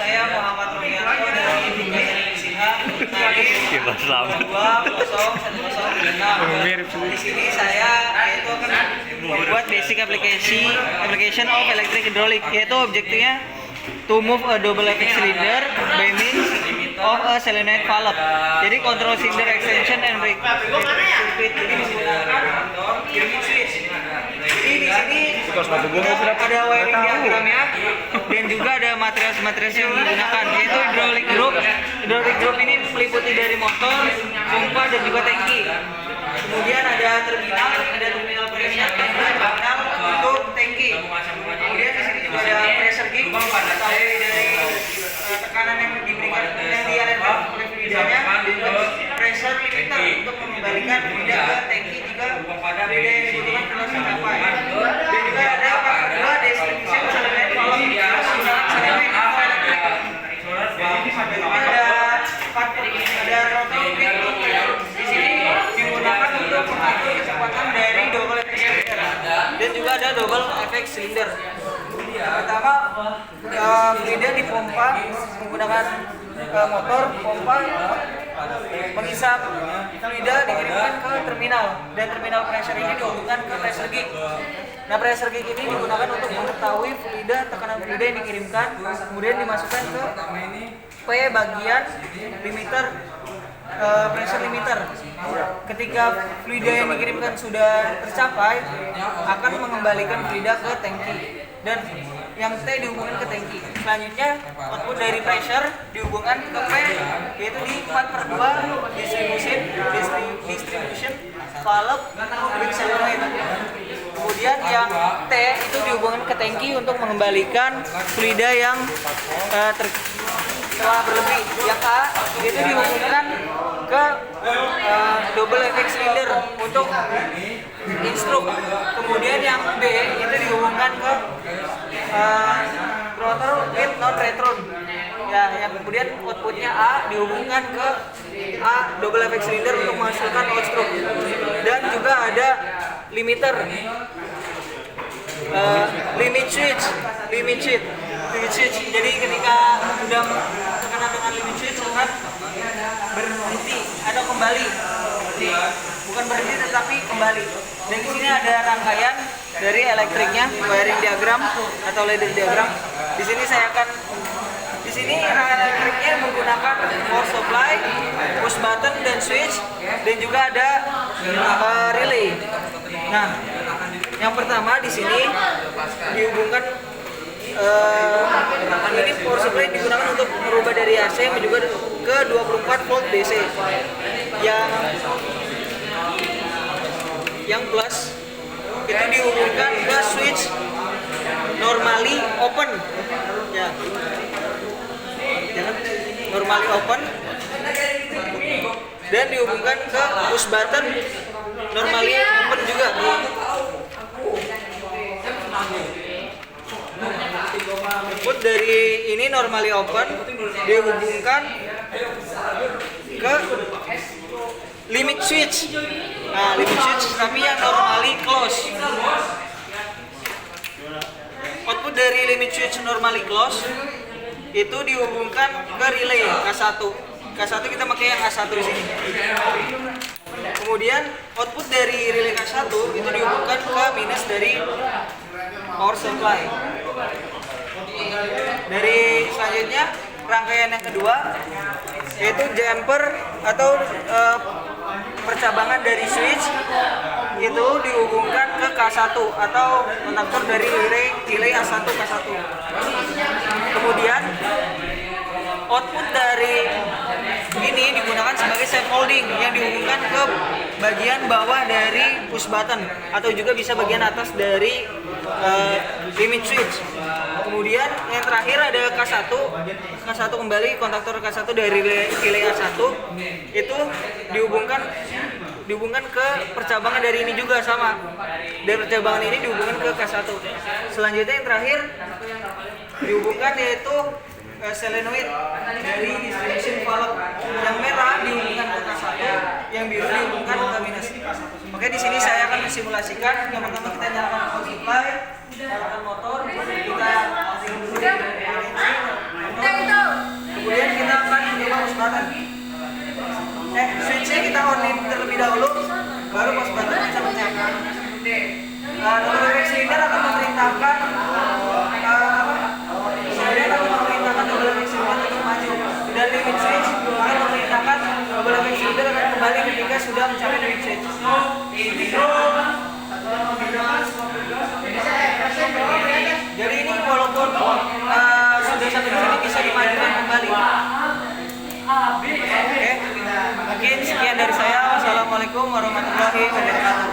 saya Muhammad Rumianto dari Bukayana Kipas lama. 20106. Di sini saya yaitu akan membuat basic application of electric hydraulic, yaitu objektifnya to move a double effect cylinder by means of a solenoid valve. Jadi control cylinder extension and circuit. Jadi menggunakan limit switch. Jadi di sini ada wiring diagramnya dan juga ada material yang digunakan, yaitu hydraulic group. Hydraulic group ini meliputi dari motor, pompa dan juga tangki. Kemudian ada terminal pressure dan juga terminal untuk tangki. Kemudian di sini juga ada pressure gauge dari tekanan yang diberikan yang dialirkan oleh fluidanya, dan juga pressure limiter untuk mengembalikan fluida ke tangki jika fluida yang dibutuhkan telah tercapai. Dan juga ada part kedua distribution solenoid valve menggunakan solenoid valve elektrik. Ada throttle wheel. Di sini digunakan untuk mengatur kecepatan dari double effect cylinder, dan juga ada double effect cylinder. Pertama, fluida dipompa menggunakan motor pompa menghisap fluida dikirimkan ke terminal, dan terminal pressure ini dihubungkan ke pressure gauge. Nah, pressure gauge ini digunakan untuk mengetahui tekanan fluida yang dikirimkan, kemudian dimasukkan ke bagian limiter, pressure limiter. Ketika fluida yang dikirimkan sudah tercapai, akan mengembalikan fluida ke tangki, dan yang T dihubungkan ke tangki. Selanjutnya output dari pressure dihubungkan ke P, yaitu di 4/2 distribution valve with solenoid. Kemudian yang T itu dihubungkan ke tangki untuk mengembalikan fluida yang telah berlebih. Yang A itu dihubungkan ke double effect cylinder untuk instruk. Kemudian yang B itu dihubungkan ke rotor with non retron. Ya, yang kemudian outputnya A dihubungkan ke A double effect cylinder untuk menghasilkan outstroke. Dan juga ada limiter, limit switch. Jadi ketika sudah terkena dengan limit switch akan berhenti atau kembali. Bukan berhenti tetapi kembali. Dan di sini ada rangkaian dari elektriknya, wiring diagram atau ladder diagram. Di sini rangkaian elektriknya menggunakan power supply, push button dan switch, dan juga ada relay. Nah, yang pertama di sini dihubungkan ini power supply digunakan untuk merubah dari AC juga ke 24 volt DC. Yang plus itu dihubungkan ke switch normally open. Ya. Normally open, dan dihubungkan ke push button normally open juga. Input dari ini normally open dihubungkan ke limit switch. Nah, limit switch tapi yang normally close. Output dari limit switch normally close itu dihubungkan ke relay K1. K1 kita pakai yang A1 di sini. Kemudian output dari relay K1 itu dihubungkan ke minus dari power supply. Dari selanjutnya rangkaian yang kedua yaitu jumper atau percabangan dari switch itu dihubungkan ke K1 atau kontaktor dari relay A1 K1. Kemudian output dari ini digunakan sebagai scaffolding yang dihubungkan ke bagian bawah dari push button atau juga bisa bagian atas dari limit switch. Kemudian yang terakhir ada K1 kembali, kontaktor K1 dari relay A1 itu dihubungkan ke percabangan dari ini juga sama. Dari percabangan ini dihubungkan ke K1. Selanjutnya yang terakhir dihubungkan yaitu solenoid dari distribution valve. Yang merah dihubungkan ke K1, yang biru dihubungkan ke minus. Oke, di sini saya akan mensimulasikan. Yang pertama kita nyalakan power supply, nyalakan motor, kita double effect cylinder akan memerintahkan double effect cylinder untuk maju, dan limit switch akan memerintahkan double effect cylinder akan kembali ketika sudah mencapai limit switch. Jadi ini walaupun sudah sampai di sini bisa dimajukan kembali. Oke, mungkin sekian dari saya. Wassalamualaikum warahmatullahi wabarakatuh.